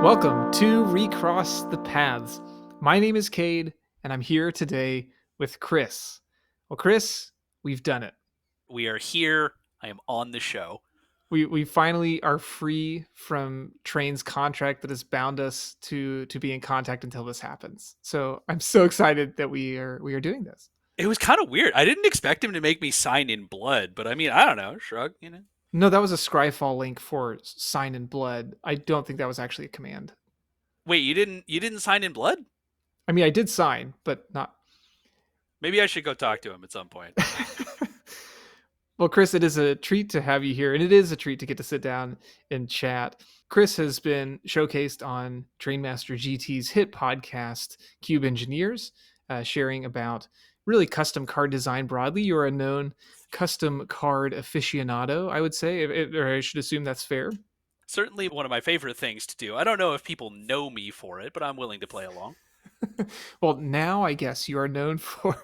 Welcome to Recross the Paths. My name is Cade, and I'm here today with Chris. Well, Chris, we've done it. We are here. I am on the show. We finally are free from Train's contract that has bound us to be in contact until this happens. So I'm so excited that we are doing this. It was kind of weird. I didn't expect him to make me sign in blood, but I mean, I don't know. Shrug. No, that was a Scryfall link for Sign in Blood. I don't think that was actually a command. Wait, you didn't sign in blood? I mean, I did sign, but not. Maybe I should go talk to him at some point. Well, Chris, it is a treat to have you here, and it is a treat to get to sit down and chat. Chris has been showcased on Trainmaster GT's hit podcast, Cube Engineers, sharing about really custom card design broadly. You're a known custom card aficionado, I would say, or I should assume that's fair. Certainly one of my favorite things to do. I don't know if people know me for it, but I'm willing to play along. Well, now I guess you are known for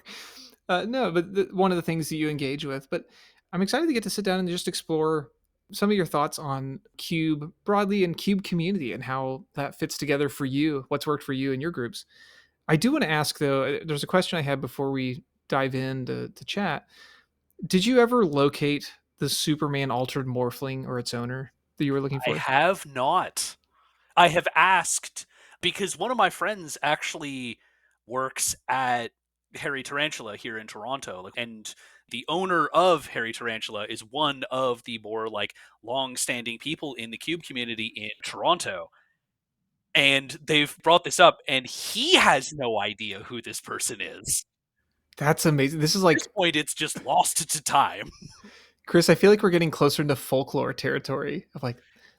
no, but one of the things that you engage with. But I'm excited to get to sit down and just explore some of your thoughts on Cube broadly and Cube community and how that fits together for you. What's worked for you and your groups. I do want to ask though. There's a question I had before we dive into chat. Did you ever locate the Superman altered Morphling or its owner that you were looking I for? have not. I have asked because one of my friends actually works at Harry Tarantula here in Toronto, and the owner of Harry Tarantula is one of the more long-standing people in the Cube community in Toronto. And they've brought this up, and he has no idea who this person is. That's amazing. This is At this like point, it's just lost to time. Chris, I feel like we're getting closer into folklore territory of like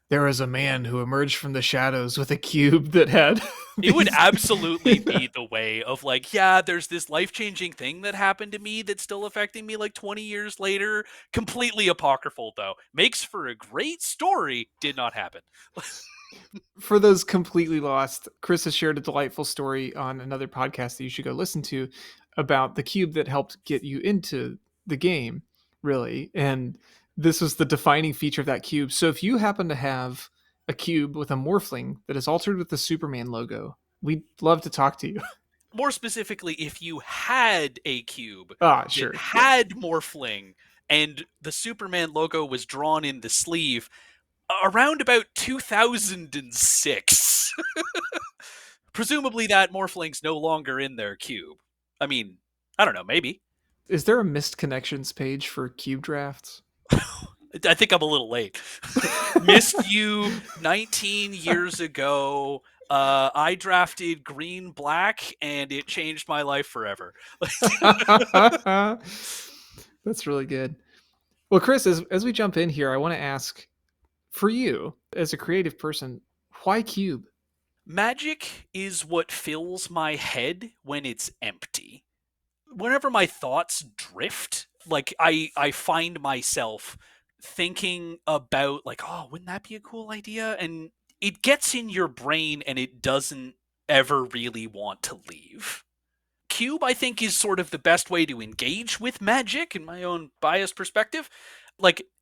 there was a man who emerged from the shadows with a cube that had It would these. absolutely be the way of yeah, there's this life-changing thing that happened to me that's still affecting me 20 years later. Completely apocryphal, though. Makes for a great story. Did not happen. For those completely lost, Chris has shared a delightful story on another podcast that you should go listen to about the cube that helped get you into the game, really. And this was the defining feature of that cube. So if you happen to have a cube with a morphling that is altered with the Superman logo, we'd love to talk to you. More specifically, if you had a cube Ah, that sure. Yeah. had Morphling and the Superman logo was drawn in the sleeve around about 2006. Presumably that Morphling's no longer in their cube. I mean, I don't know, maybe. Is there a missed connections page for cube drafts? I think I'm a little late. Missed you 19 years ago. I drafted green black and it changed my life forever. That's really good. Well, Chris, as we jump in here, I want to ask for you as a creative person, why cube? Magic is what fills my head when it's empty. Whenever my thoughts drift, I find myself thinking about oh, wouldn't that be a cool idea? And it gets in your brain and it doesn't ever really want to leave. Cube, I think, is sort of the best way to engage with magic in my own biased perspective.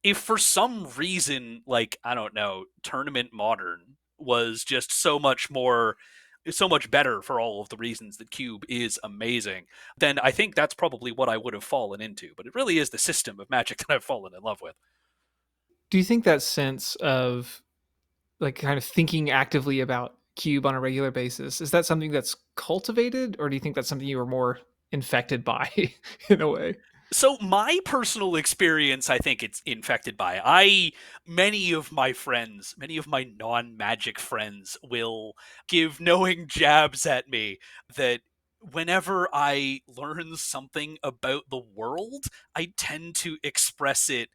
If for some reason, I don't know, Tournament Modern was just so much better for all of the reasons that Cube is amazing, then I think that's probably what I would have fallen into. But it really is the system of Magic that I've fallen in love with. Do you think that sense of like kind of thinking actively about cube on a regular basis is that something that's cultivated, or do you think that's something you were more infected by in a way? So my personal experience, I think it's infected by. Many of my friends, many of my non-magic friends will give knowing jabs at me that whenever I learn something about the world, I tend to express it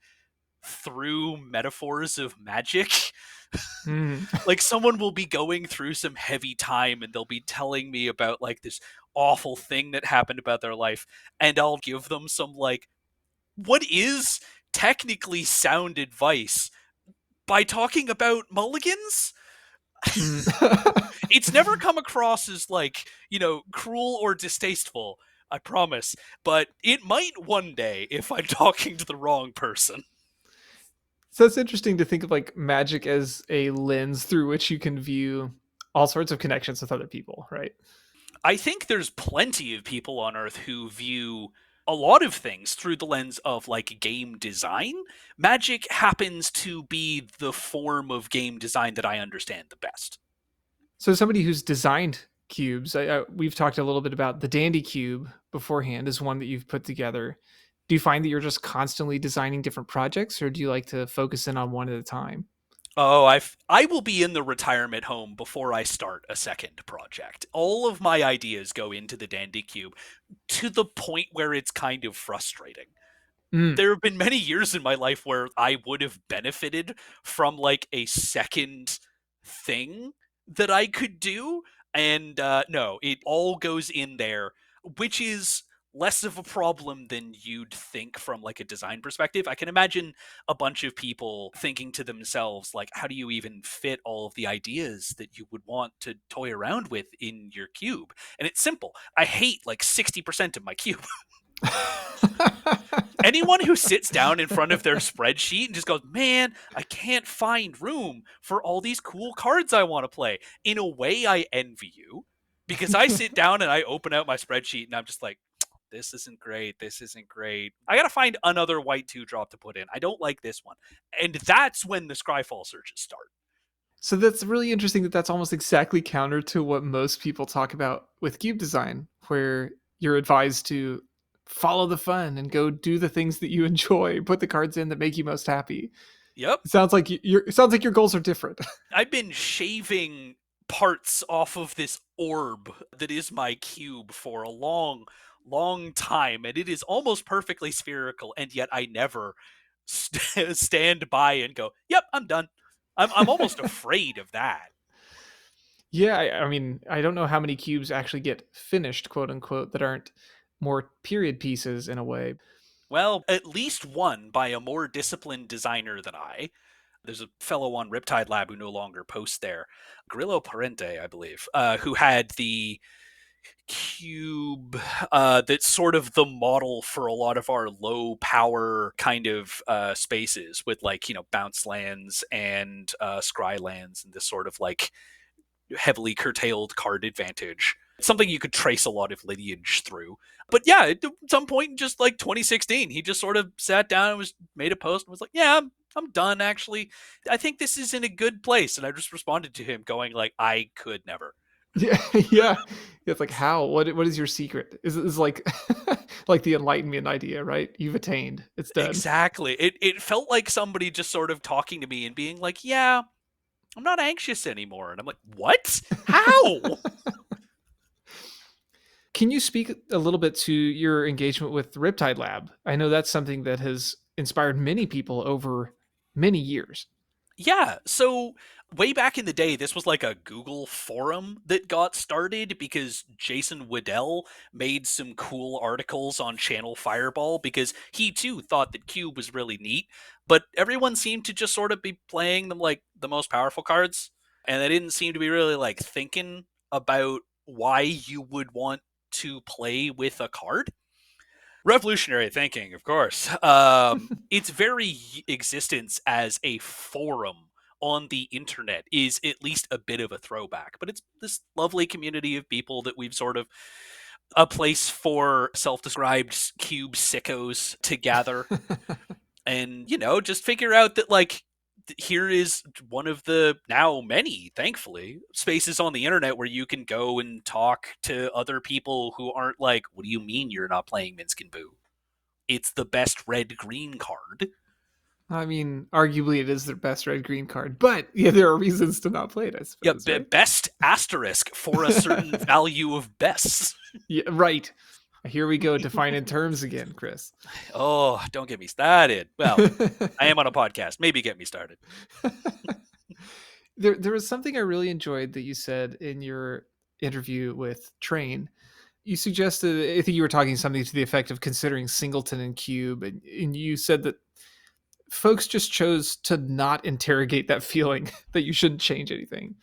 through metaphors of magic. Hmm. Someone will be going through some heavy time and they'll be telling me about this awful thing that happened about their life, and I'll give them some what is technically sound advice by talking about mulligans. Hmm. It's never come across as cruel or distasteful, I promise, but it might one day if I'm talking to the wrong person. So it's interesting to think of like magic as a lens through which you can view all sorts of connections with other people, right? I think there's plenty of people on Earth who view a lot of things through the lens of like game design. Magic happens to be the form of game design that I understand the best. So somebody who's designed cubes, we've talked a little bit about the Dandy Cube beforehand is one that you've put together. Do you find that you're just constantly designing different projects, or do you like to focus in on one at a time? Oh, I will be in the retirement home before I start a second project. All of my ideas go into the Dandy Cube to the point where it's kind of frustrating. Mm. There have been many years in my life where I would have benefited from like a second thing that I could do. And no, it all goes in there, which is less of a problem than you'd think from like a design perspective. I can imagine a bunch of people thinking to themselves, like, how do you even fit all of the ideas that you would want to toy around with in your cube? And it's simple. I hate like 60% of my cube. Anyone who sits down in front of their spreadsheet and just goes, man, I can't find room for all these cool cards I want to play. In a way, I envy you because I sit down and I open out my spreadsheet and I'm just like, this isn't great. This isn't great. I got to find another white two drop to put in. I don't like this one. And that's when the Scryfall searches start. So that's really interesting that that's almost exactly counter to what most people talk about with cube design, where you're advised to follow the fun and go do the things that you enjoy, put the cards in that make you most happy. Yep. It sounds like it sounds like your goals are different. I've been shaving parts off of this orb that is my cube for a long, long time, and it is almost perfectly spherical, and yet I never stand by and go, "Yep, I'm done." I'm almost afraid of that. Yeah, I mean, I don't know how many cubes actually get finished, quote unquote, that aren't more period pieces in a way. Well, at least one by a more disciplined designer than I. There's a fellow on Riptide Lab who no longer posts there, Grillo Parente, I believe, who had the cube that's sort of the model for a lot of our low power kind of spaces with like, you know, bounce lands and scry lands and this sort of like heavily curtailed card advantage. Something you could trace a lot of lineage through. But yeah, at some point in just like 2016, he just sort of sat down and was made a post and was like, "Yeah, I'm done. Actually, I think this is in a good place." And I just responded to him, going like, "I could never." Yeah, yeah. It's like how? What is your secret? Is like like the enlightenment idea, right? You've attained. It's done. Exactly. It felt like somebody just sort of talking to me and being like, "Yeah, I'm not anxious anymore." And I'm like, "What? How?" Can you speak a little bit to your engagement with Riptide Lab? I know that's something that has inspired many people over many years. Yeah, so way back in the day, this was like a Google forum that got started because Jason Waddell made some cool articles on Channel Fireball because he too thought that Cube was really neat, but everyone seemed to just sort of be playing them like the most powerful cards, and they didn't seem to be really like thinking about why you would want to play with a card. Revolutionary thinking, of course. Its very existence as a forum on the internet is at least a bit of a throwback, but it's this lovely community of people that we've sort of a place for self-described cube sickos to gather and, you know, just figure out that like here is one of the now many, thankfully, spaces on the internet where you can go and talk to other people who aren't like, what do you mean you're not playing Minsk and Boo? It's the best red green card. I mean, arguably it is their best red green card, but yeah, there are reasons to not play it, I Yeah, suppose, right? best asterisk for a certain value of best. Yeah, right. Here we go, defining terms again, Chris. Oh, don't get me started. Well, I am on a podcast. Maybe get me started. There was something I really enjoyed that you said in your interview with Train. You suggested, I think you were talking something to the effect of considering Singleton and Cube, and you said that folks just chose to not interrogate that feeling that you shouldn't change anything.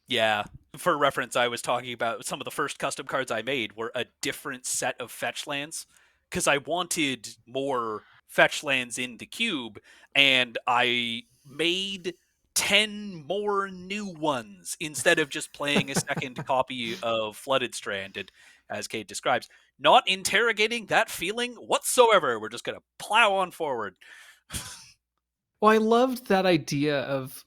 Yeah. For reference, I was talking about some of the first custom cards I made were a different set of fetch lands because I wanted more fetch lands in the cube, and I made 10 more new ones instead of just playing a second copy of Flooded Stranded, as Kate describes. Not interrogating that feeling whatsoever. We're just going to plow on forward. Well, I loved that idea of,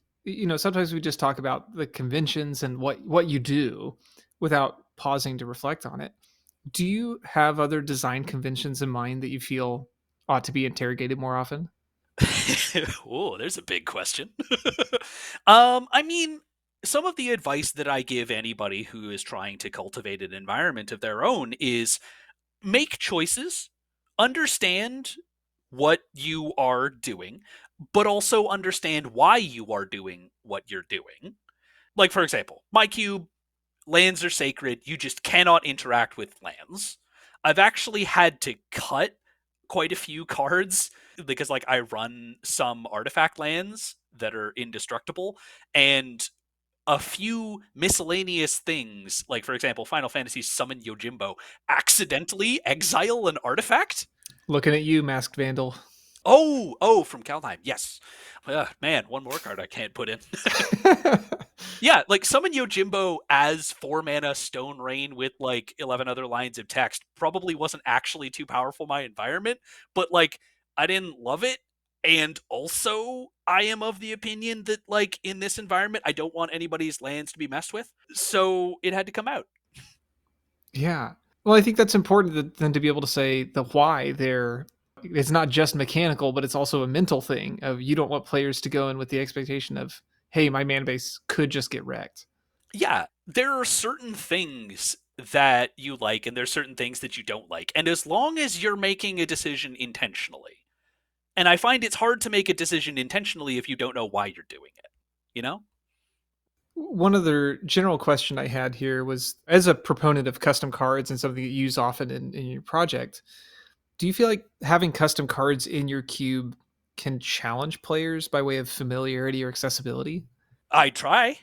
sometimes we just talk about the conventions and what you do without pausing to reflect on it. Do you have other design conventions in mind that you feel ought to be interrogated more often? Oh, there's a big question. I mean, some of the advice that I give anybody who is trying to cultivate an environment of their own is make choices, understand what you are doing, but also understand why you are doing what you're doing. Like, for example, my cube, lands are sacred. You just cannot interact with lands. I've actually had to cut quite a few cards because, like, I run some artifact lands that are indestructible, and a few miscellaneous things, like for example, Final Fantasy Summon Yojimbo, accidentally exile an artifact. Looking at you, Masked Vandal. Oh, from Kaldheim, yes. Man, one more card I can't put in. Yeah, like Summon Yojimbo as 4 mana Stone Rain with like 11 other lines of text probably wasn't actually too powerful in my environment, but like I didn't love it. And also, I am of the opinion that like in this environment, I don't want anybody's lands to be messed with. So it had to come out. Yeah. Well, I think that's important then to be able to say the why there. It's not just mechanical, but it's also a mental thing of you don't want players to go in with the expectation of, hey, my man base could just get wrecked. Yeah, there are certain things that you like and there's certain things that you don't like. And as long as you're making a decision intentionally, and I find it's hard to make a decision intentionally if you don't know why you're doing it, you know? One other general question I had here was, as a proponent of custom cards and something that you use often in your project, do you feel like having custom cards in your cube can challenge players by way of familiarity or accessibility? I try.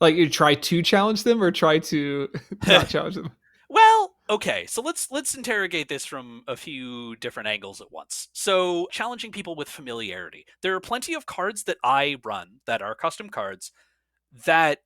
Like you try to challenge them or try to not challenge them? Well, okay, so let's interrogate this from a few different angles at once. So, challenging people with familiarity. There are plenty of cards that I run that are custom cards that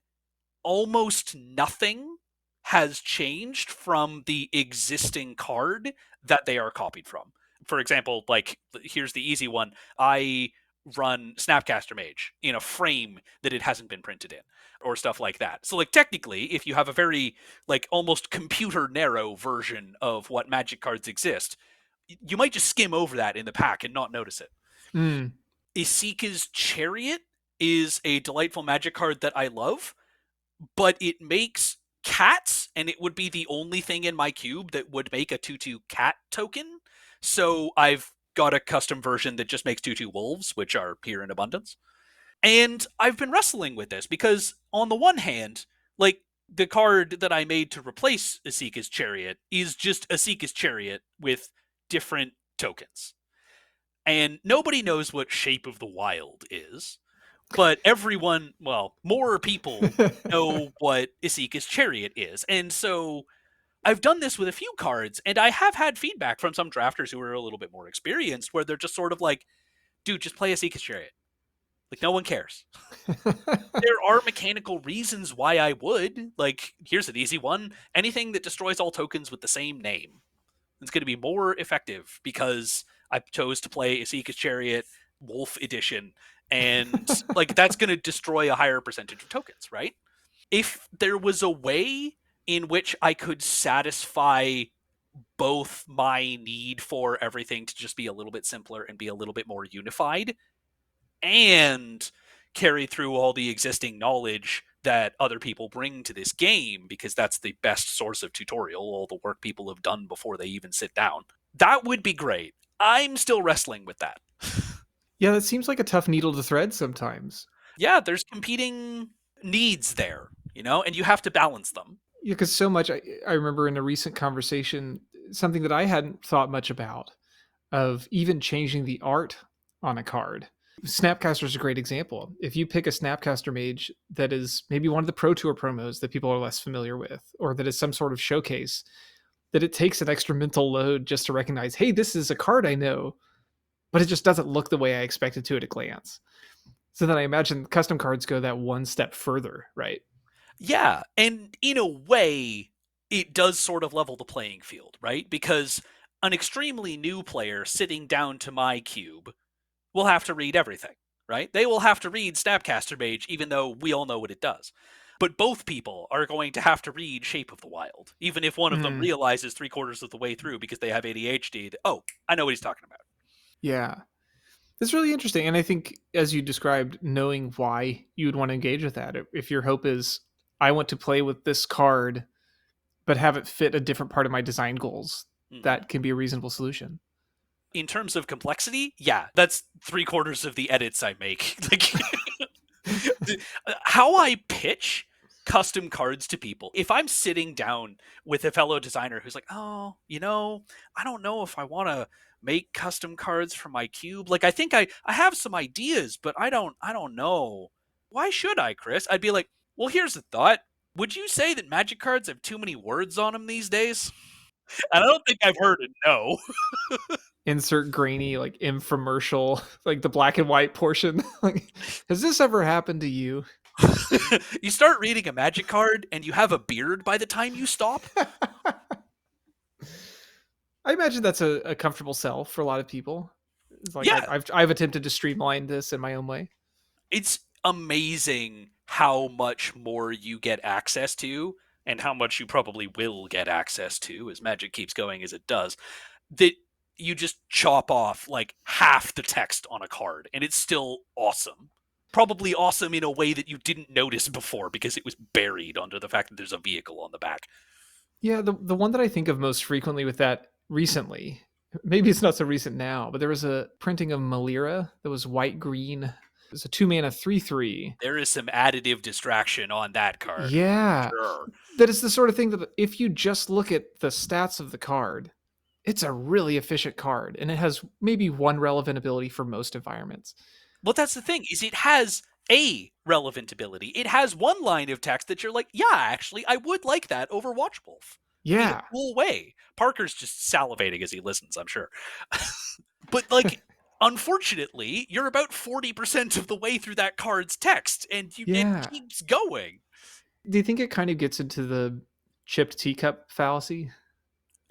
almost nothing has changed from the existing card that they are copied from. For example, like here's the easy one. I run Snapcaster Mage in a frame that it hasn't been printed in or stuff like that. So like technically, if you have a very like almost computer narrow version of what magic cards exist, you might just skim over that in the pack and not notice it. Mm. Isika's Chariot is a delightful magic card that I love, but it makes cats, and it would be the only thing in my cube that would make a 2/2 cat token. So I've got a custom version that just makes 2/2 wolves, which are here in abundance. And I've been wrestling with this because, on the one hand, like the card that I made to replace Asika's Chariot is just Asika's Chariot with different tokens. And nobody knows what Shape of the Wild is, but everyone, well, more people know what Isika's Chariot is. And so I've done this with a few cards, and I have had feedback from some drafters who are a little bit more experienced where they're just sort of like, dude, just play Isika's Chariot. Like, no one cares. There are mechanical reasons why I would. Like, here's an easy one. Anything that destroys all tokens with the same name is going to be more effective because I chose to play Isika's Chariot Wolf Edition, and like that's going to destroy a higher percentage of tokens, right? If there was a way in which I could satisfy both my need for everything to just be a little bit simpler and be a little bit more unified and carry through all the existing knowledge that other people bring to this game, because that's the best source of tutorial, all the work people have done before they even sit down, that would be great. I'm still wrestling with that. Yeah, that seems like a tough needle to thread sometimes. Yeah, there's competing needs there, and you have to balance them. Yeah, because so much. I remember in a recent conversation something that I hadn't thought much about of even changing the art on a card. Snapcaster is a great example. If you pick a Snapcaster mage that is maybe one of the Pro Tour promos that people are less familiar with, or that is some sort of showcase, that it takes an extra mental load just to recognize, hey, this is a card I know, but it just doesn't look the way I expected to at a glance. So then I imagine custom cards go that one step further, right? Yeah, and in a way, it does sort of level the playing field, right? Because an extremely new player sitting down to my cube will have to read everything, right? They will have to read Snapcaster Mage, even though we all know what it does. But both people are going to have to read Shape of the Wild, even if one of them Mm, realizes 3/4 of the way through because they have ADHD. That, oh, I know what he's talking about. yeah. It's really interesting. And I think, as you described, knowing why you would want to engage with that. If your hope is, I want to play with this card, but have it fit a different part of my design goals, Mhm. that can be a reasonable solution. In terms of complexity, yeah, that's 3/4 of the edits I make. Like, how I pitch custom cards to people. If I'm sitting down with a fellow designer who's like, "Oh, I don't know if I want to make custom cards for my cube. Like, I think I have some ideas, but I don't know. Why should I, Chris?" I'd be like, "Well, here's the thought. Would you say that magic cards have too many words on them these days?" And I don't think I've heard a no. Insert grainy, like infomercial, like the black and white portion. Like, has this ever happened to you? You start reading a magic card and you have a beard by the time you stop. I imagine that's a comfortable sell for a lot of people. It's like Yeah, I've attempted to streamline this in my own way. it's amazing how much more you get access to and how much you probably will get access to as magic keeps going as it does, that you just chop off like half the text on a card and it's still awesome, probably awesome in a way that you didn't notice before because it was buried under the fact that there's a vehicle on the back. Yeah, the one that I think of most frequently with that recently, maybe it's not so recent now, but there was a printing of Malira that was white green. It was a 2 mana 3/3. There is some additive distraction on that card for Yeah. sure. That is the sort of thing that if you just look at the stats of the card, it's a really efficient card and it has maybe one relevant ability for most environments. Well, that's the thing, is it has a relevant ability. It has one line of text that you're like, yeah, actually, I would like that over Watch Wolf in a Yeah. cool way. Parker's just salivating as he listens, I'm sure. But like, unfortunately, you're about 40% of the way through that card's text, and it Yeah. keeps going. Do you think it kind of gets into the chipped teacup fallacy?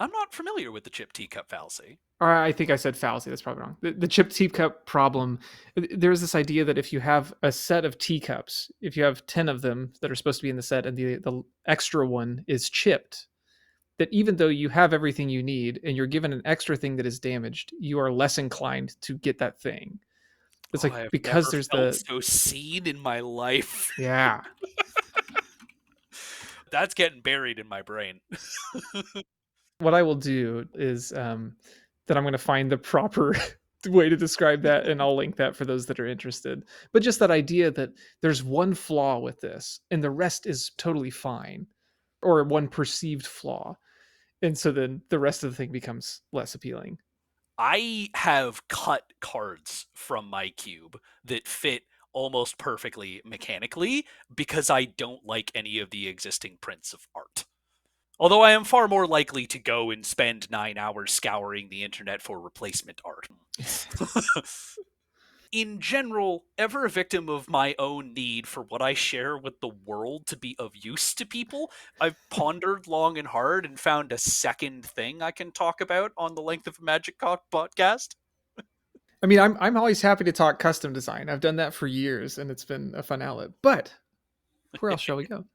I'm not familiar with the chip teacup fallacy. Or I think I said fallacy. That's probably wrong. The chipped teacup problem. There's this idea that if you have a set of teacups, if you have 10 of them that are supposed to be in the set, and the extra one is chipped, that even though you have everything you need and you're given an extra thing that is damaged, you are less inclined to get that thing. It's Oh, like I have because never there's felt the so seen in my life. yeah. That's getting buried in my brain. What I will do is that I'm going to find the proper way to describe that and I'll link that for those that are interested. But just that idea that there's one flaw with this and the rest is totally fine, or one perceived flaw. And so then the rest of the thing becomes less appealing. I have cut cards from my cube that fit almost perfectly mechanically because I don't like any of the existing prints of art. Although I am far more likely to go and spend 9 hours scouring the internet for replacement art. In general, ever a victim of my own need for what I share with the world to be of use to people, I've pondered long and hard and found a second thing I can talk about on the Length of a Magic podcast. I mean, I'm always happy to talk custom design. I've done that for years and it's been a fun outlet. But where else shall we go?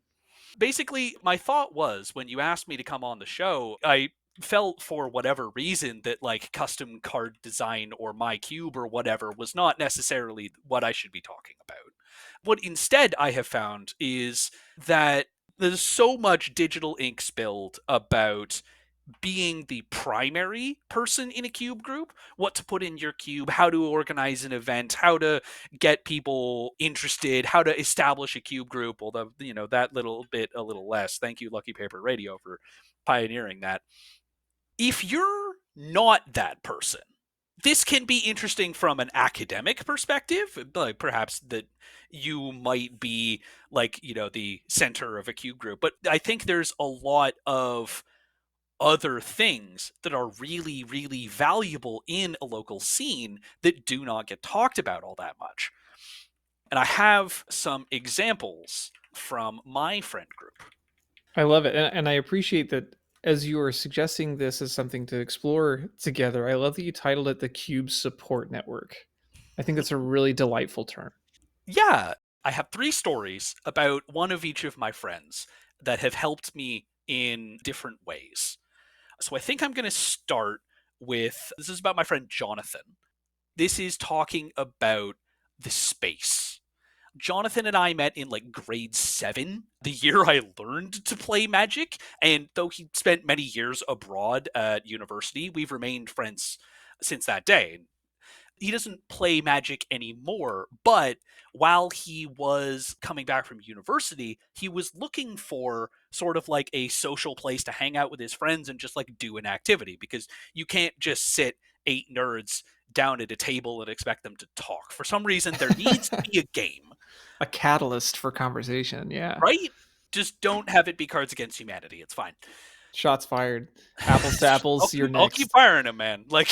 Basically, my thought was when you asked me to come on the show, I felt for whatever reason that like custom card design or my cube or whatever was not necessarily what I should be talking about. What instead I have found is that there's so much digital ink spilled about being the primary person in a cube group, what to put in your cube, how to organize an event, how to get people interested, how to establish a cube group. Although, that little bit a little less. Thank you, Lucky Paper Radio, for pioneering that. If you're not that person, this can be interesting from an academic perspective, like perhaps that you might be like, the center of a cube group. But I think there's a lot of other things that are really, really valuable in a local scene that do not get talked about all that much. And I have some examples from my friend group. I love it, and I appreciate that as you are suggesting this as something to explore together. I love that you titled it the Cube Support Network. I think that's a really delightful term. Yeah, I have three stories about one of each of my friends that have helped me in different ways. So I think I'm going to start with this is about my friend Jonathan. This is talking about the space. Jonathan and I met in like grade 7, the year I learned to play Magic. And though he spent many years abroad at university, we've remained friends since that day. He doesn't play Magic anymore, but while he was coming back from university, he was looking for sort of like a social place to hang out with his friends and just like do an activity because you can't just sit 8 nerds down at a table and expect them to talk. For some reason, there needs to be a game, A catalyst for conversation. Yeah. right? Just don't have it be Cards Against Humanity. It's fine. Shots fired. Apples to apples. You're I'll keep next. firing him, man. Like,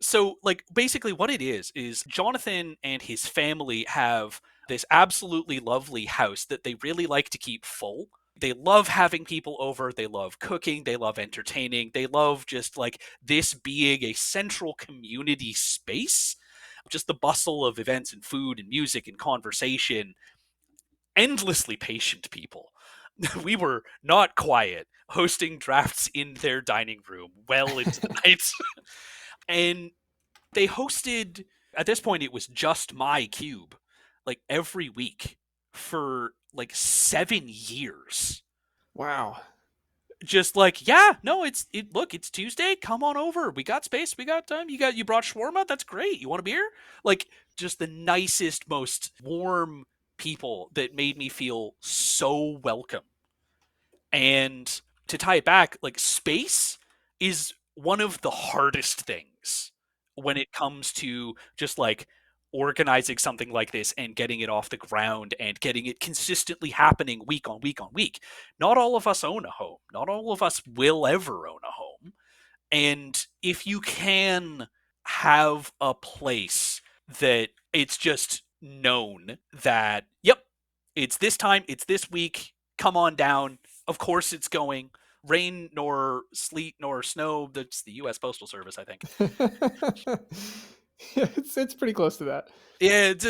so like basically what it is Jonathan and his family have this absolutely lovely house that they really like to keep full. They love having people over. They love cooking. They love entertaining. They love just like this being a central community space. Just the bustle of events and food and music and conversation. Endlessly patient people. We were not quiet, hosting drafts in their dining room well into the night. And they hosted, at this point, it was just my cube, like every week for like 7 years. Wow. Just like, yeah, no, look, it's Tuesday. Come on over. We got space. We got time. You brought shawarma. That's great. You want a beer? Like, just the nicest, most warm people that made me feel so welcome. And to tie it back, like space is one of the hardest things when it comes to just like organizing something like this and getting it off the ground and getting it consistently happening week on week on week. Not all of us own a home. Not all of us will ever own a home. And if you can have a place that it's just known that, yep, it's this time, it's this week, come on down. Of course it's going. Rain nor sleet nor snow. That's the US Postal Service, I think. Yeah, it's pretty close to that. Yeah, it's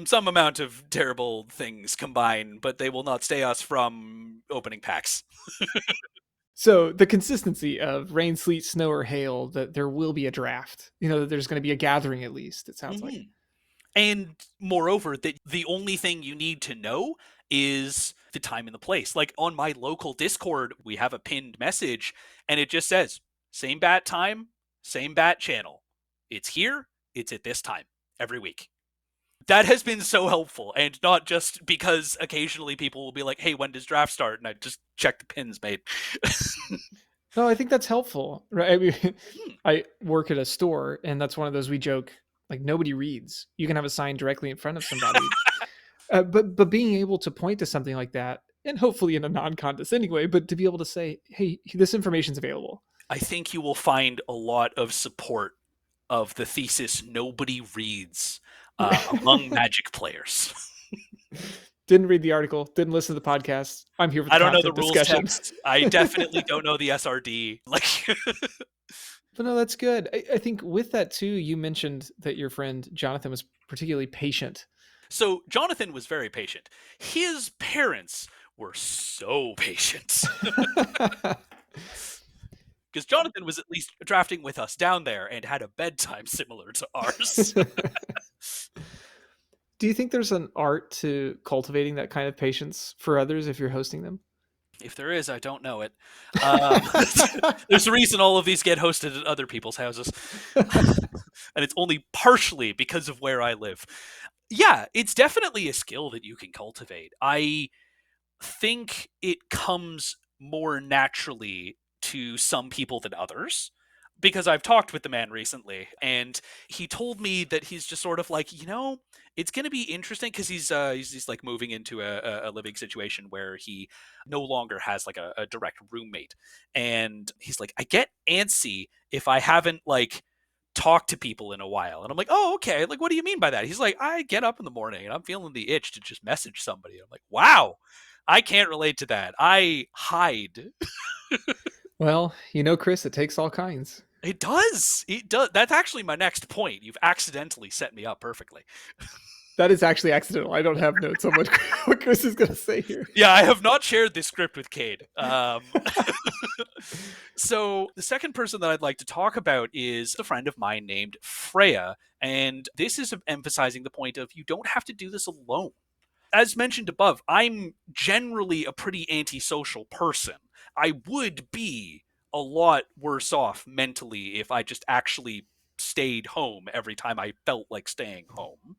some amount of terrible things combined, but they will not stay us from opening packs. So the consistency of rain, sleet, snow, or hail, that there will be a draft. That there's going to be a gathering at least. It sounds like. Mhm. And moreover, that the only thing you need to know is the time and the place. Like on my local Discord, we have a pinned message and it just says, same bat time, same bat channel. It's here, it's at this time every week. That has been so helpful. And not just because occasionally people will be like, hey, when does draft start? And I just check the pins, mate. No, I think that's helpful, right? I mean, Hmm. I work at a store, and that's one of those we joke like nobody reads. You can have a sign directly in front of somebody, but being able to point to something like that, and hopefully in a non-condescending way, but to be able to say, "Hey, this information's available." I think you will find a lot of support of the thesis nobody reads among Magic players. Didn't read the article, didn't listen to the podcast. I'm here for the I don't know the content rules discussion. text. I definitely don't know the SRD. Like, But no, that's good. I think with that too, you mentioned that your friend Jonathan was particularly patient. so Jonathan was very patient. His parents were so patient because Jonathan was at least drafting with us down there and had a bedtime similar to ours. Do you think there's an art to cultivating that kind of patience for others if you're hosting them? If there is, I don't know it. Um, there's a reason all of these get hosted at other people's houses, and it's only partially because of where I live. Yeah, it's definitely a skill that you can cultivate. I think it comes more naturally to some people than others because I've talked with the man recently and he told me that he's just sort of like, it's going to be interesting because he's just like moving into a living situation where he no longer has like a direct roommate. And he's like, I get antsy if I haven't like talk to people in a while. And I'm like, oh, okay. Like, what do you mean by that? He's like, I get up in the morning and I'm feeling the itch to just message somebody. I'm like, wow, I can't relate to that. I hide. Well, Chris, it takes all kinds. It does. It does. That's actually my next point. You've accidentally set me up perfectly. That is actually accidental. I don't have notes on what, what Chris is going to say here. Yeah, I have not shared this script with Cade. So the second person that I'd like to talk about is a friend of mine named Freya. And this is emphasizing the point of you don't have to do this alone. As mentioned above, I'm generally a pretty antisocial person. I would be a lot worse off mentally if I just actually stayed home every time I felt like staying home.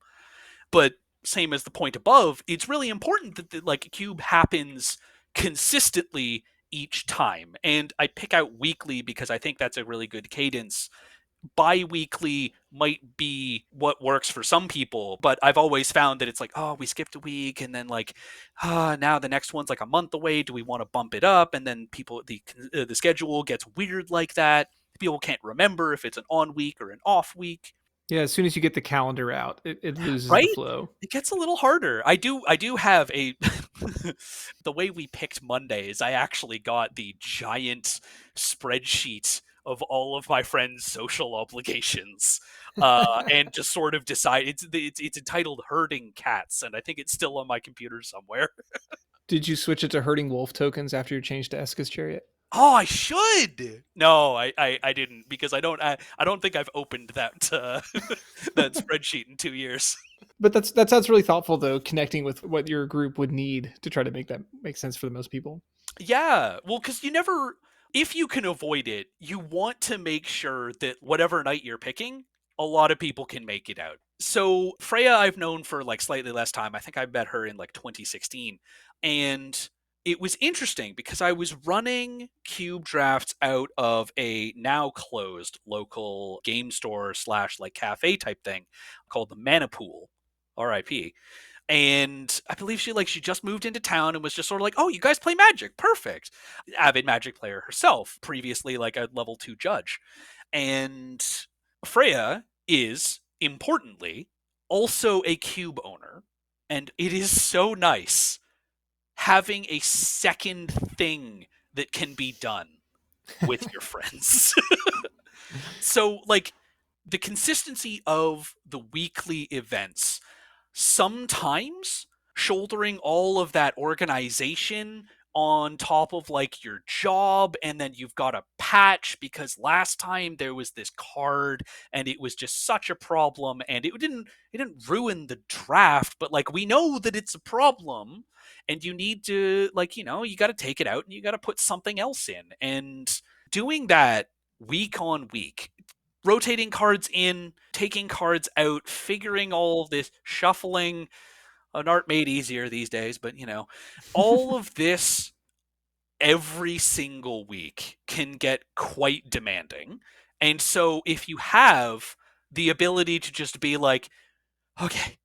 But same as the point above, it's really important that like a cube happens consistently each time. And I pick out weekly because I think that's a really good cadence. Bi-weekly might be what works for some people, but I've always found that it's like, oh, we skipped a week, and then like, now the next one's like a month away. Do we want to bump it up? And then the schedule gets weird like that. People can't remember if it's an on week or an off week. Yeah, as soon as you get the calendar out, it loses the Right? flow. It gets a little harder. I do have a the way we picked Mondays, I actually got the giant spreadsheet of all of my friends' social obligations. And just sort of decide it's entitled Herding Cats, and I think it's still on my computer somewhere. Did you switch it to herding wolf tokens after you changed to Eska's chariot? Oh, I should. No, I didn't because I don't think I've opened that that spreadsheet in 2 years. But that sounds really thoughtful though, connecting with what your group would need to try to make that make sense for the most people. Yeah, well, because you never, if you can avoid it, you want to make sure that whatever night you're picking, a lot of people can make it out. So Freya, I've known for like slightly less time. I think I met her in like 2016, and it was interesting because I was running cube drafts out of a now closed local game store slash like cafe type thing called the Mana Pool, RIP. And I believe she just moved into town and was just sort of like, oh, you guys play Magic, perfect. Avid Magic player herself, previously like a level 2 judge. And Freya is importantly also a cube owner, and it is so nice having a second thing that can be done with your friends. So like the consistency of the weekly events, sometimes shouldering all of that organization on top of like your job, and then you've got a patch because last time there was this card and it was just such a problem, and it didn't ruin the draft, but like we know that it's a problem, and you need to like you got to take it out and you got to put something else in, and doing that week on week, rotating cards in, taking cards out, figuring all of this, shuffling, an art made easier these days, but all of this every single week can get quite demanding. And so if you have the ability to just be like, okay,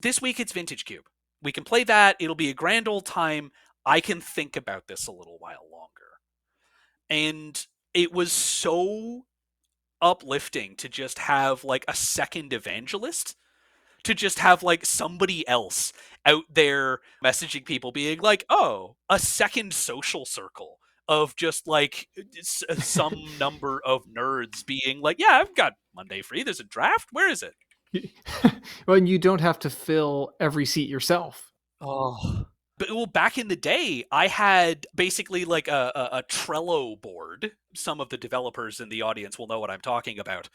this week it's Vintage Cube. We can play that. It'll be a grand old time. I can think about this a little while longer. And it was so uplifting to just have like a second evangelist, to just have like somebody else out there messaging people being like, oh, a second social circle of just like some number of nerds being like, yeah, I've got Monday free, there's a draft, where is it? Well, and you don't have to fill every seat yourself. Oh, but well, back in the day, I had basically like a Trello board. Some of the developers in the audience will know what I'm talking about.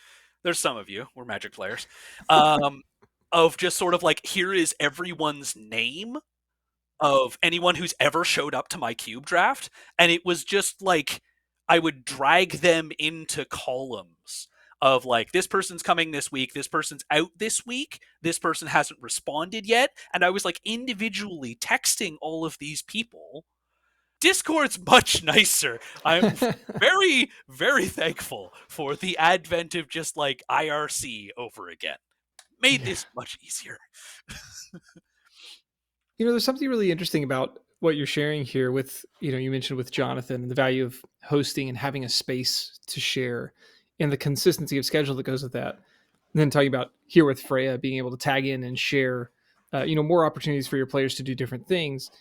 There's some of you, we're Magic players, um, of just sort of like, here is everyone's name of anyone who's ever showed up to my cube draft, and it was just like I would drag them into columns of like, this person's coming this week, this person's out this week, this person hasn't responded yet, and I was like individually texting all of these people. Discord's much nicer. I'm very, very thankful for the advent of just like IRC over again. Made Yeah. this much easier. There's something really interesting about what you're sharing here with, you mentioned with Jonathan, the value of hosting and having a space to share. and the consistency of schedule that goes with that. And then talking about here with Freya being able to tag in and share, more opportunities for your players to do different things.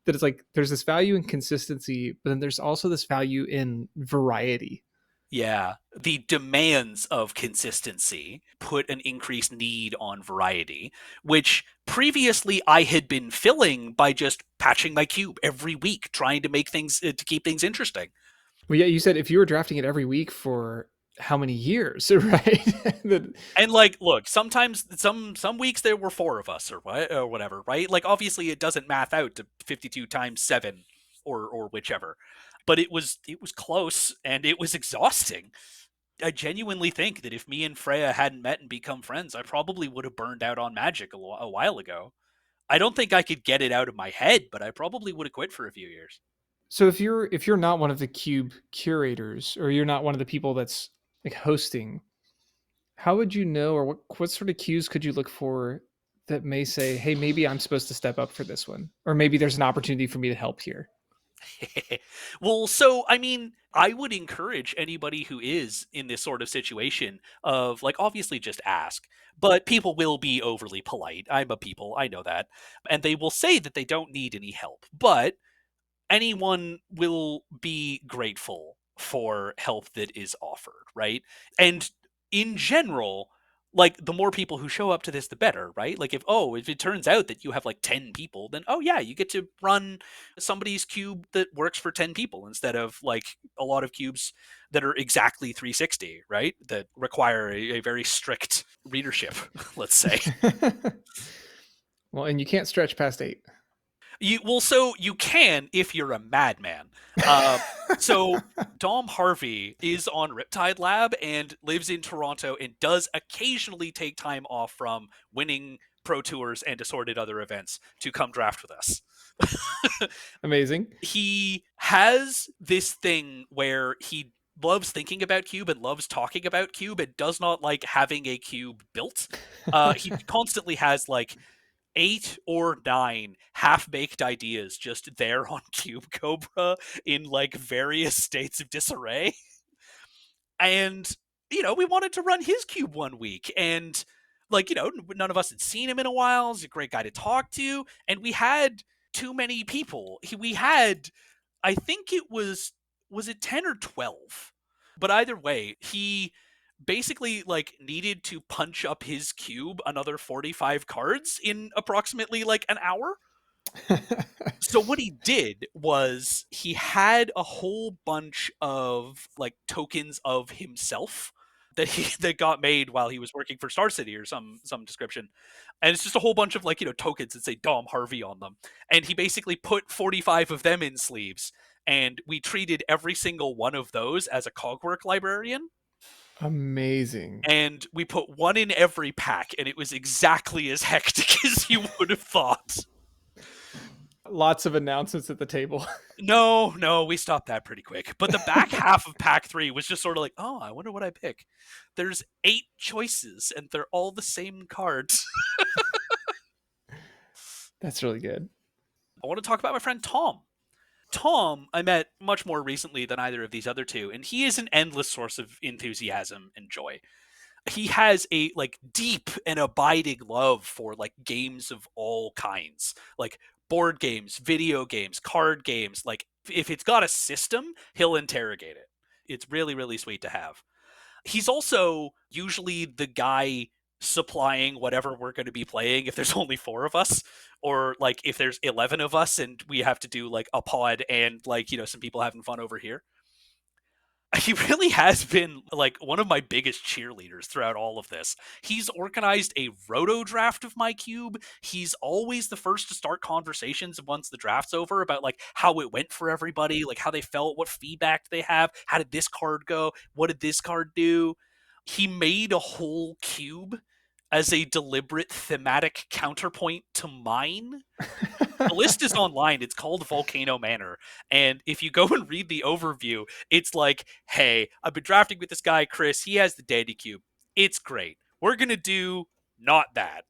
That it's like there's this value in consistency, but then there's also this value in variety. Yeah. The demands of consistency put an increased need on variety, which previously I had been filling by just patching my cube every week, trying to make things to keep things interesting. Well, yeah, you said if you were drafting it every week for how many years, right? That- And like, look, sometimes some weeks there were four of us or whatever, right? Like, obviously it doesn't math out to 52 times 7 or whichever. But it was close and it was exhausting. I genuinely think that if me and Freya hadn't met and become friends, I probably would have burned out on Magic a while ago. I don't think I could get it out of my head, but I probably would have quit for a few years. so if you're not one of the cube curators, or you're not one of the people that's like hosting, how would you know, or what sort of cues could you look for that may say, hey, maybe I'm supposed to step up for this one, or maybe there's an opportunity for me to help here? Well, so I mean, I would encourage anybody who is in this sort of situation of like obviously just ask, but people will be overly polite. I'm a people, I know that. And they will say that they don't need any help. But anyone will be grateful for help that is offered, right? And in general, like the more people who show up to this, the better, right? Like if it turns out that you have like 10 people, then oh yeah, you get to run somebody's cube that works for 10 people instead of like a lot of cubes that are exactly 360, right? That require a very strict readership, let's say. Well, and you can't stretch past 8. So you can if you're a madman. Uh, so Dom Harvey is on Riptide Lab and lives in Toronto and does occasionally take time off from winning pro tours and assorted other events to come draft with us. Amazing. He has this thing where he loves thinking about cube and loves talking about cube and does not like having a cube built. He constantly has like 8 or 9 half-baked ideas just there on Cube Cobra in like various states of disarray. And we wanted to run his cube one week, and like none of us had seen him in a while. He's a great guy to talk to, and we had too many people. We had, I think was it 10 or 12, but either way, he basically like needed to punch up his cube another 45 cards in approximately like an hour. So what he did was he had a whole bunch of like tokens of himself that he that got made while he was working for Star City or some description. And it's just a whole bunch of like, tokens that say Dom Harvey on them. And he basically put 45 of them in sleeves, and we treated every single one of those as a cogwork librarian, Amazing. and we put one in every pack, and it was exactly as hectic as you would have thought. Lots of announcements at the table. No, we stopped that pretty quick. But the back half of pack 3 was just sort of like, oh, I wonder what I pick. There's 8 choices, and they're all the same cards. That's really good. I want to talk about my friend Tom. Tom, I met much more recently than either of these other two, and he is an endless source of enthusiasm and joy. He has a like deep and abiding love for like games of all kinds, like board games, video games, card games. Like if it's got a system, he'll interrogate it. It's really really sweet to have. He's also usually the guy supplying whatever we're going to be playing if there's only 4 of us, or like if there's 11 of us and we have to do like a pod and like some people having fun over here. He really has been like one of my biggest cheerleaders throughout all of this. He's organized a roto draft of my cube. He's always the first to start conversations once the draft's over about like how it went for everybody, like how they felt, what feedback they have, how did this card go, what did this card do. He made a whole cube as a deliberate thematic counterpoint to mine. The list is online. It's called Volcano Manor. And if you go and read the overview, it's like, hey, I've been drafting with this guy, Chris. He has the Dandy Cube. It's great. We're going to do not that.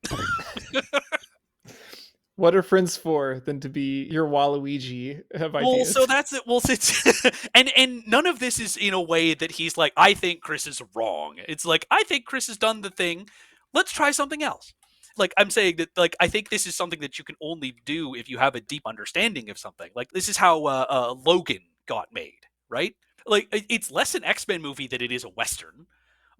What are friends for than to be your Waluigi of Well, so ideas? that's it. Well, it's and none of this is in a way that he's like, I think Chris is wrong. It's like, I think Chris has done the thing. Let's try something else. Like I'm saying that, like I think this is something that you can only do if you have a deep understanding of something. Like this is how Logan got made, right? Like it's less an X-Men movie than it is a Western,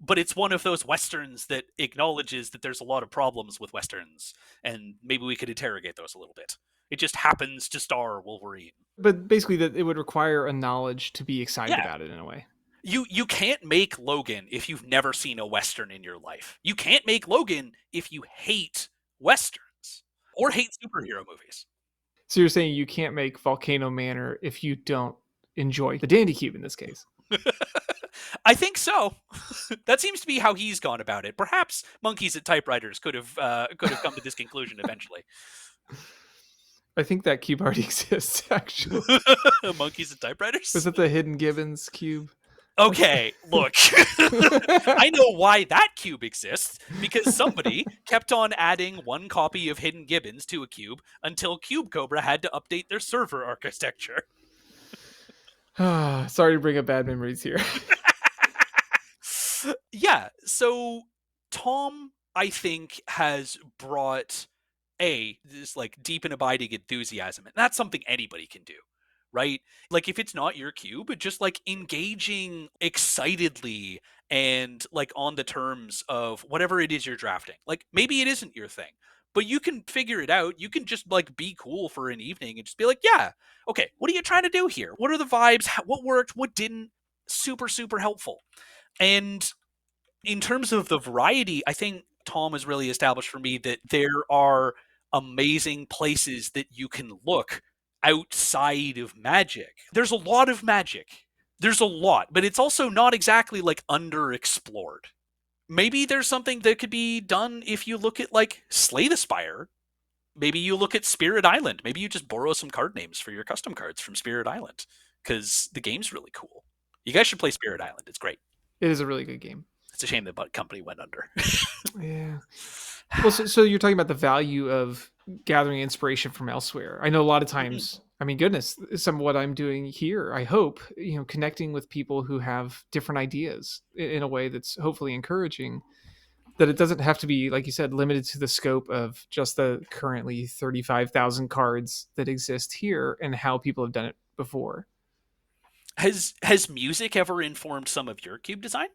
but it's one of those Westerns that acknowledges that there's a lot of problems with Westerns, and maybe we could interrogate those a little bit. It just happens to star Wolverine. But basically, that it would require a knowledge to be excited Yeah, about it in a way. you can't make Logan if you've never seen a Western in your life. You can't make Logan if you hate Westerns or hate superhero movies. So you're saying you can't make Volcano Manor if you don't enjoy the Dandy Cube in this case. I think so. That seems to be how he's gone about it. Perhaps monkeys at typewriters could have come to this conclusion eventually. I think that cube already exists, actually. Monkeys at Was typewriters. it the Hidden Gibbons cube? Okay, look. I know why that cube exists because somebody kept on adding one copy of Hidden Gibbons to a cube until Cube Cobra had to update their server architecture. Sorry to bring up bad memories here. Yeah, so Tom, I think, has brought this like deep and abiding enthusiasm, and that's something anybody can do, right? Like if it's not your cube, just like engaging excitedly and like on the terms of whatever it is you're drafting. Like maybe it isn't your thing, but you can figure it out. You can just like be cool for an evening and just be like, yeah, okay, what are you trying to do here? What are the vibes? What worked? What didn't? Super, super helpful. And in terms of the variety, I think Tom has really established for me that there are amazing places that you can look outside of magic. There's a lot of magic. There's a lot, but it's also not exactly like underexplored. Maybe there's something that could be done if you look at like Slay the Spire. Maybe you look at Spirit Island. Maybe you just borrow some card names for your custom cards from Spirit Island because the game's really cool. You guys should play Spirit Island. It's great. It is a really good game. It's a shame the company went under. Yeah. Well, so you're talking about the value of gathering inspiration from elsewhere. I know a lot of Mhm. times, I mean, goodness, some of what I'm doing here, I hope, connecting with people who have different ideas in a way that's hopefully encouraging, that it doesn't have to be, like you said, limited to the scope of just the currently 35,000 cards that exist here and how people have done it before. Has music ever informed some of your cube design?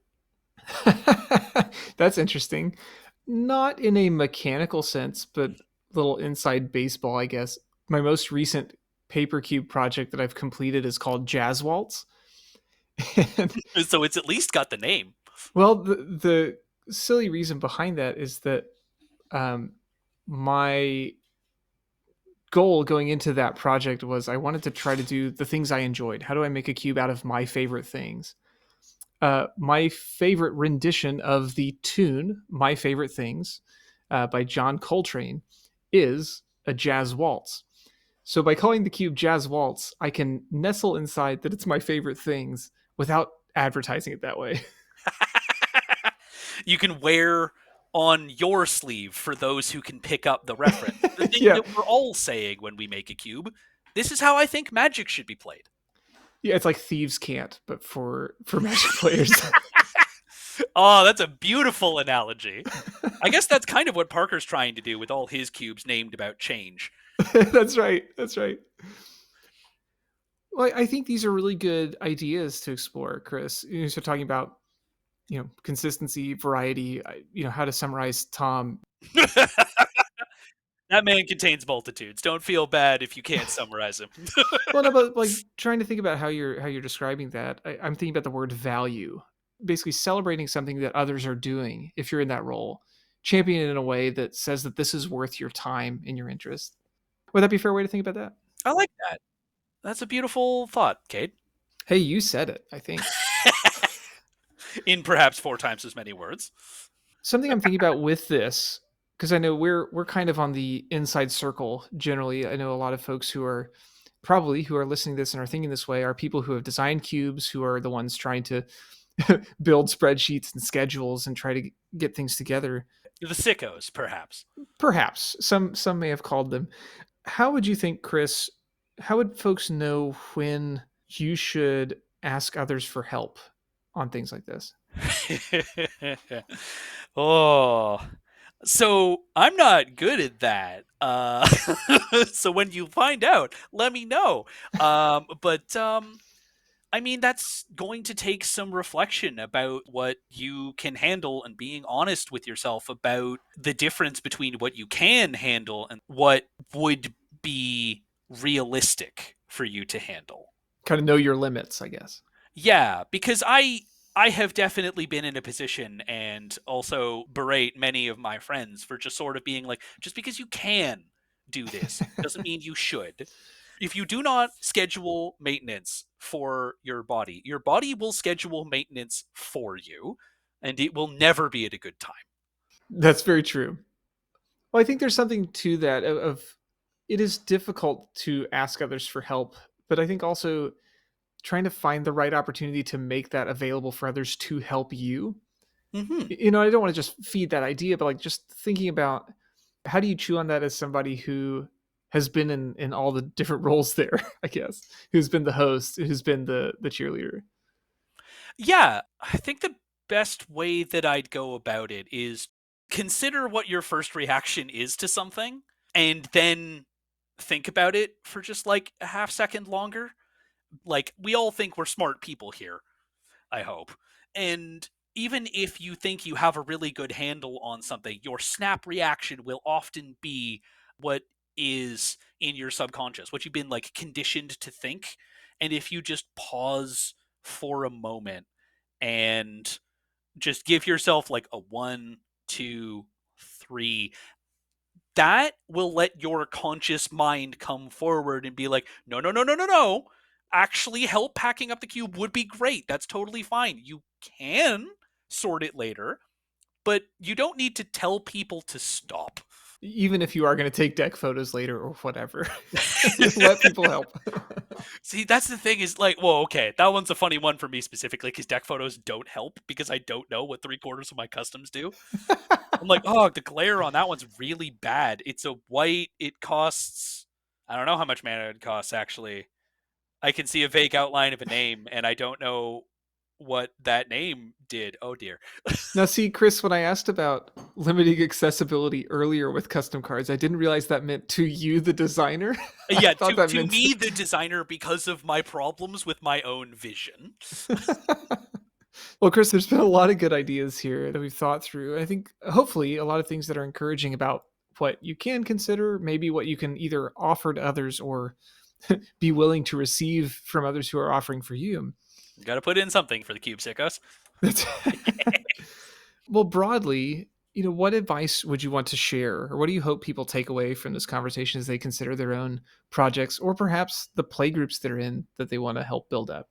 That's interesting. Not in a mechanical sense, but little inside baseball, I guess. My most recent paper cube project that I've completed is called Jazz Waltz. And So it's at least got the name. well, the silly reason behind that is that um, my goal going into that project was I wanted to try to do the things I enjoyed. How do I make a cube out of my favorite things? My favorite rendition of the tune "My Favorite Things" by John Coltrane is a jazz waltz. So by calling the cube Jazz Waltz, I can nestle inside that it's my favorite things without advertising it that way. You can wear on your sleeve for those who can pick up the reference. The thing Yeah, that we're all saying when we make a cube. This is how I think magic should be played. yeah, it's like thieves can't, but for Magic players. Oh, that's a beautiful analogy. I guess that's kind of what Parker's trying to do with all his cubes named about change. That's right. That's right. Well, I think these are really good ideas to explore, Chris. So talking about consistency, variety, how to summarize Tom. That man contains multitudes. Don't feel bad if you can't summarize him. Well, no, but like trying to think about how you're describing that, I'm thinking about the word value, basically celebrating something that others are doing. If you're in that role, champion it in a way that says that this is worth your time and your interest. Would that be a fair way to think about that? I like that. That's a beautiful thought, Kate. Hey, you said it. I think In perhaps 4 times as many words. something I'm thinking about with this, because I know we're kind of on the inside circle generally. I know a lot of folks who are listening to this and are thinking this way are people who have designed cubes, who are the ones trying to build spreadsheets and schedules and try to get things together. The sickos, perhaps. Perhaps some may have called them. How would you think, Chris? How would folks know when you should ask others for help on things like this? Oh, so I'm not good at that. So when you find out, let me know. But I mean, that's going to take some reflection about what you can handle and being honest with yourself about the difference between what you can handle and what would be realistic for you to handle. Kind of know your limits, I guess. Yeah, because I have definitely been in a position and also berate many of my friends for just sort of being like, just because you can do this doesn't mean you should. If you do not schedule maintenance for your body will schedule maintenance for you, and it will never be at a good time. That's very true. Well, I think there's something to that of it is difficult to ask others for help, but I think also trying to find the right opportunity to make that available for others to help you. Hmm. I don't want to just feed that idea, but like just thinking about how do you chew on that as somebody who has been in all the different roles there, I guess, who's been the host, who's been the cheerleader. Yeah, I think the best way that I'd go about it is consider what your first reaction is to something and then think about it for just like a half second longer. Like, we all think we're smart people here, I hope. And even if you think you have a really good handle on something, your snap reaction will often be what is in your subconscious, what you've been like conditioned to think. And if you just pause for a moment and just give yourself like a one, two, three, that will let your conscious mind come forward and be like, no, no, no, no, no, no. Actually, help packing up the cube would be great. That's totally fine. You can sort it later, but you don't need to tell people to stop. Even if you are going to take deck photos later or whatever, let people help. See, that's the thing is like, well, okay, that one's a funny one for me specifically because deck photos don't help because I don't know what three-quarters of my customs do. I'm like, oh, the glare on that one's really bad. It's a white. It costs. I don't know how much mana it costs actually. I can see a vague outline of a name, and I don't know what that name did. Oh dear. Now, see, Chris, when I asked about limiting accessibility earlier with custom cards, I didn't realize that meant to you, the designer. I Yeah, thought that to meant. me, the designer, because of my problems with my own vision. Well, Chris, there's been a lot of good ideas here that we've thought through. I think hopefully a lot of things that are encouraging about what you can consider, maybe what you can either offer to others or be willing to receive from others who are offering for you. Got to put in something for the cube sickos. That's well, broadly, what advice would you want to share, or what do you hope people take away from this conversation as they consider their own projects, or perhaps the play groups they're in that they want to help build up?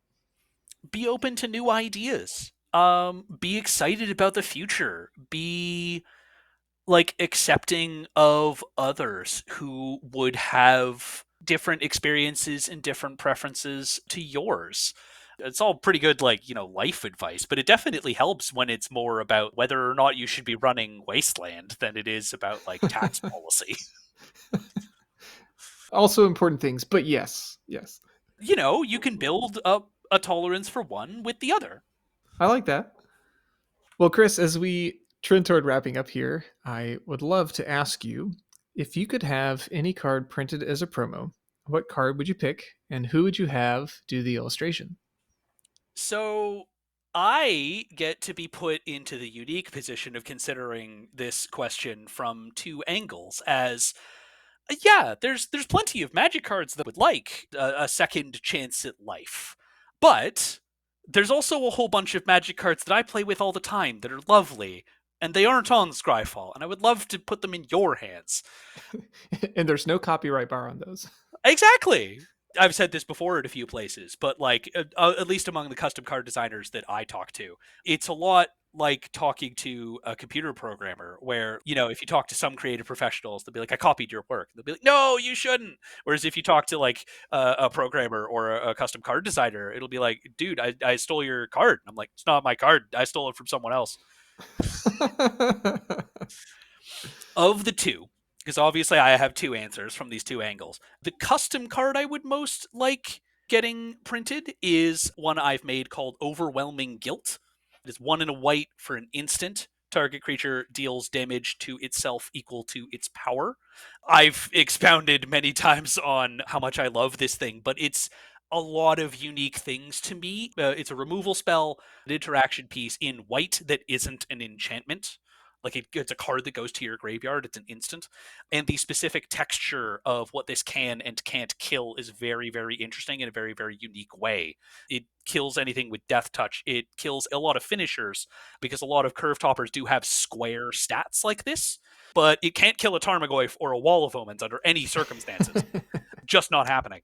Be open to new ideas. Be excited about the future. Be like accepting of others who would have different experiences and different preferences to yours. It's all pretty good, like, life advice, but it definitely helps when it's more about whether or not you should be running Wasteland than it is about like tax policy. Also important things, but yes, yes, You can build up a tolerance for one with the other. I like that. Well, Chris, as we trend toward wrapping up here, I would love to ask you if you could have any card printed as a promo, what card would you pick, and who would you have do the illustration? So I get to be put into the unique position of considering this question from two angles as yeah, there's plenty of magic cards that would like a second chance at life. But there's also a whole bunch of magic cards that I play with all the time that are lovely and they aren't on Scryfall and I would love to put them in your hands. And there's no copyright bar on those. Exactly. I've said this before at a few places, but like at least among the custom card designers that I talk to, it's a lot like talking to a computer programmer where, if you talk to some creative professionals, they'll be like, I copied your work. They'll be like, no, you shouldn't. Whereas if you talk to like a programmer or a custom card designer, it'll be like, dude, I stole your card. I'm like, it's not my card. I stole it from someone else. Of the two, because obviously I have two answers from these two angles. The custom card I would most like getting printed is one I've made called Overwhelming Guilt. It is one in a white for an instant. Target creature deals damage to itself equal to its power. I've expounded many times on how much I love this thing, but it's a lot of unique things to me. It's a removal spell, an interaction piece in white that isn't an enchantment. Like it's a card that goes to your graveyard. It's an instant, and the specific texture of what this can and can't kill is very, very interesting in a very, very unique way. It kills anything with Death Touch. It kills a lot of finishers because a lot of curve toppers do have square stats like this, but it can't kill a Tarmogoyf or a Wall of Omens under any circumstances. Just not happening.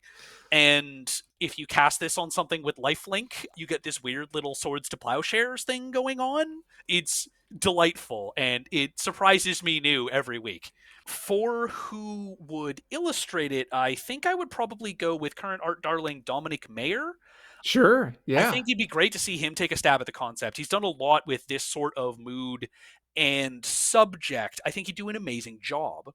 And if you cast this on something with lifelink, you get this weird little swords to plowshares thing going on. It's delightful and it surprises me new every week. For who would illustrate it, I think I would probably go with current art darling Dominic Mayer. Sure. I Yeah. think it'd be great to see him take a stab at the concept. He's done a lot with this sort of mood and subject. I think he'd do an amazing job.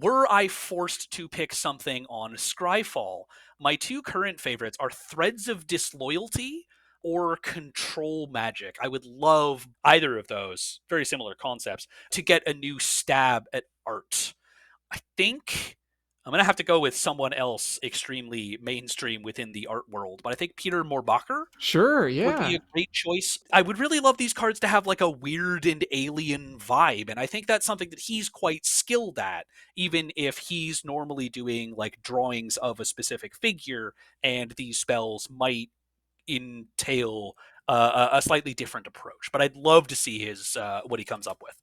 Were I forced to pick something on Scryfall, my two current favorites are Threads of Disloyalty or Control Magic. I would love either of those, very similar concepts, to get a new stab at art. I think I'm going to have to go with someone else extremely mainstream within the art world, but I think Peter Morbacher Sure. would be Yeah. a great choice. I would really love these cards to have like a weird and alien vibe, and I think that's something that he's quite skilled at, even if he's normally doing like drawings of a specific figure, and these spells might entail a slightly different approach. But I'd love to see his what he comes up with.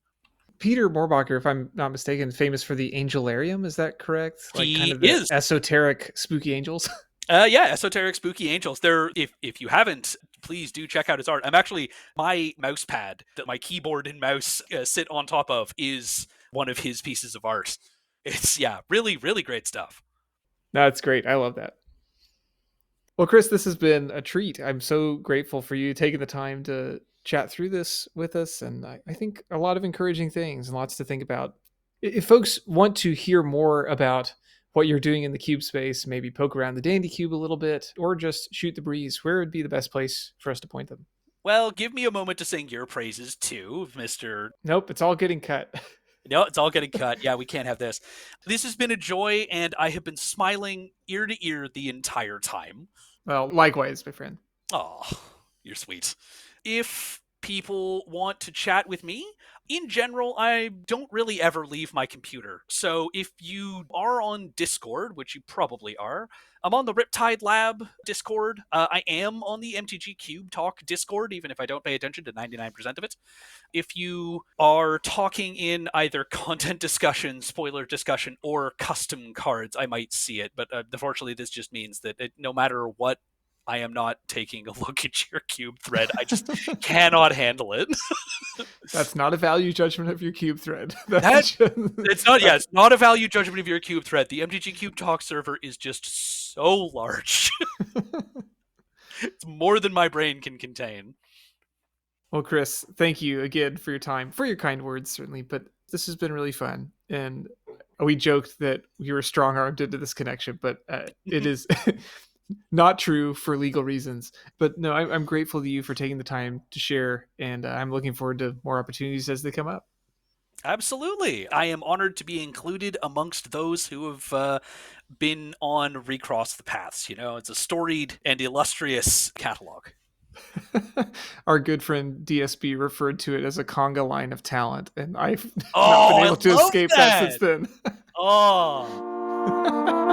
Peter Morbacher, if I'm not mistaken, famous for the Angelarium. Is that correct? Like kind He of the is. esoteric spooky angels. Yeah, esoteric spooky angels. They're if you haven't, please do check out his art. I'm actually my mouse pad that my keyboard and mouse sit on top of is one of his pieces of art. It's yeah, really really great stuff. That's great. I love that. Well, Chris, this has been a treat. I'm so grateful for you taking the time to chat through this with us. And I think a lot of encouraging things and lots to think about. If folks want to hear more about what you're doing in the cube space, maybe poke around the Dandy Cube a little bit, or just shoot the breeze, where would be the best place for us to point them? Well, give me a moment to sing your praises too, Mister. Nope, it's all getting cut. No, it's all getting cut. Yeah, we can't have this. This has been a joy, and I have been smiling ear to ear the entire time. Well, likewise, my friend. Oh, you're sweet. If people want to chat with me, in general, I don't really ever leave my computer. So if you are on Discord, which you probably are, I'm on the Riptide Lab Discord. I am on the MTG Cube Talk Discord, even if I don't pay attention to 99% of it. If you are talking in either content discussion, spoiler discussion, or custom cards, I might see it. But unfortunately, this just means that no matter what, I am not taking a look at your cube thread. I just cannot handle it. That's not a value judgment of your cube thread. that That's just, it's not. Yeah, that's it's not a value judgment of your cube thread. The MTG Cube Talk server is just so large. It's more than my brain can contain. Well, Chris, thank you again for your time, for your kind words, certainly. But this has been really fun. And we joked that we were strong armed into this connection, but it is not true for legal reasons. But no, I'm grateful to you for taking the time to share. And I'm looking forward to more opportunities as they come up. Absolutely. I am honored to be included amongst those who have been on Recross the Paths. You know, it's a storied and illustrious catalog. Our good friend DSB referred to it as a conga line of talent, and I've not been Oh, I able to love escape that since that. then. Oh.